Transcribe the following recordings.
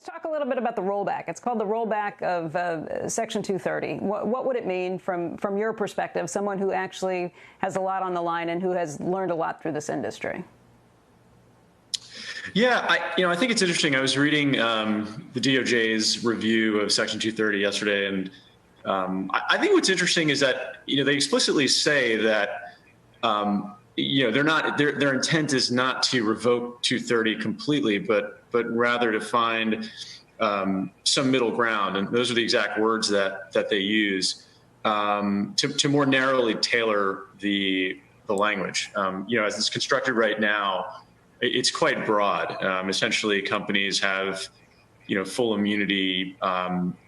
Talk a little bit about the rollback. It's called the rollback of Section 230. What would it mean from your perspective, someone who actually has a lot on the line and who has learned a lot through this industry? Yeah, I think it's interesting. I was reading the DOJ's review of Section 230 yesterday, and I think what's interesting is that they explicitly say that they're not their intent is not to revoke 230 completely, but rather to find some middle ground, and those are the exact words that they use to more narrowly tailor the language. As it's constructed right now, it's quite broad. Essentially, companies have full immunity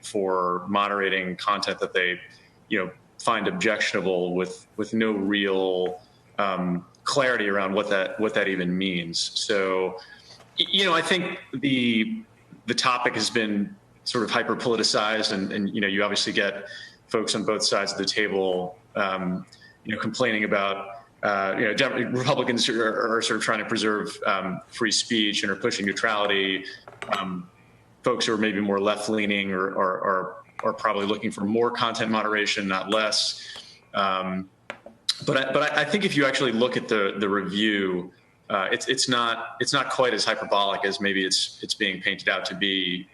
for moderating content that they find objectionable with no real clarity around what that even means. So I think the topic has been sort of hyper politicized, and you obviously get folks on both sides of the table complaining about Republicans are sort of trying to preserve free speech and are pushing neutrality. Folks who are maybe more left-leaning are probably looking for more content moderation, not less. But I think if you actually look at the review, it's not quite as hyperbolic as maybe it's being painted out to be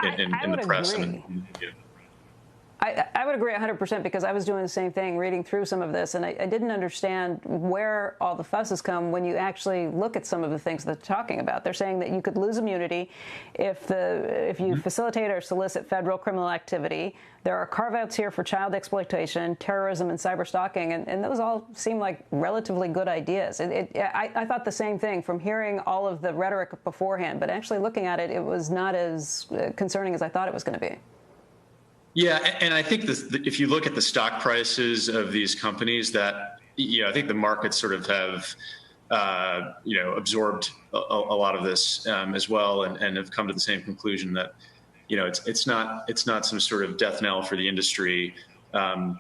in the press. I would agree 100% because I was doing the same thing, reading through some of this, and I didn't understand where all the fuss has come when you actually look at some of the things that they're talking about. They're saying that you could lose immunity if you facilitate or solicit federal criminal activity. There are carve-outs here for child exploitation, terrorism, and cyber stalking, and those all seem like relatively good ideas. I thought the same thing from hearing all of the rhetoric beforehand, but actually looking at it, it was not as concerning as I thought it was going to be. Yeah, and I think if you look at the stock prices of these companies, that I think the markets sort of have absorbed a lot of this as well, and have come to the same conclusion that it's not some sort of death knell for the industry. A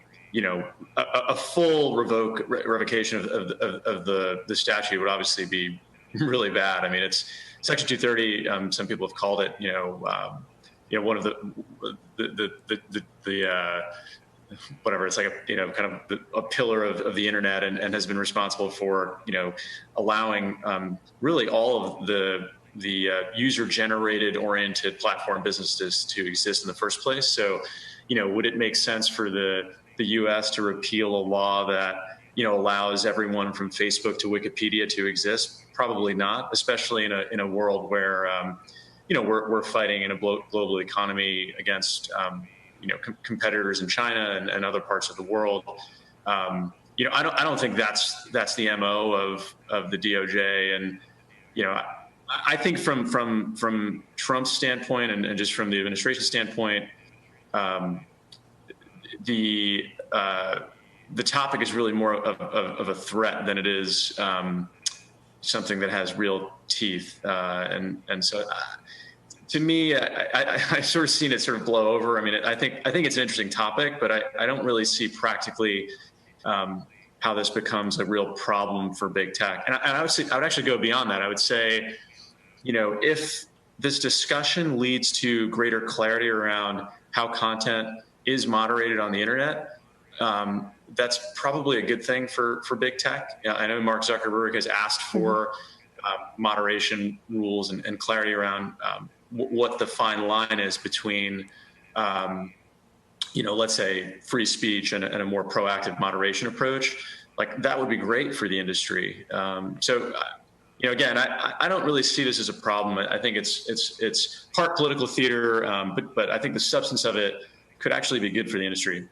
full revocation of the statute would obviously be really bad. I mean, it's Section 230. Some people have called it one of the whatever, it's like a kind of a pillar of the internet, and has been responsible for allowing really all of the user generated oriented platform businesses to exist in the first place. So would it make sense for the US to repeal a law that allows everyone from Facebook to Wikipedia to exist? Probably not, especially in a world where we're fighting in a global economy against competitors in China and other parts of the world. I don't think that's the MO of the DOJ. And I think from Trump's standpoint and just from the administration standpoint, the topic is really more of a threat than it is something that has real teeth. And so. To me, I've sort of seen it sort of blow over. I mean, I think it's an interesting topic, but I don't really see practically how this becomes a real problem for big tech. And I would actually go beyond that. I would say, if this discussion leads to greater clarity around how content is moderated on the internet, that's probably a good thing for big tech. I know Mark Zuckerberg has asked for moderation rules and clarity around what the fine line is between, let's say, free speech and a more proactive moderation approach. Like, that would be great for the industry. So, again, I don't really see this as a problem. I think it's part political theater, but I think the substance of it could actually be good for the industry.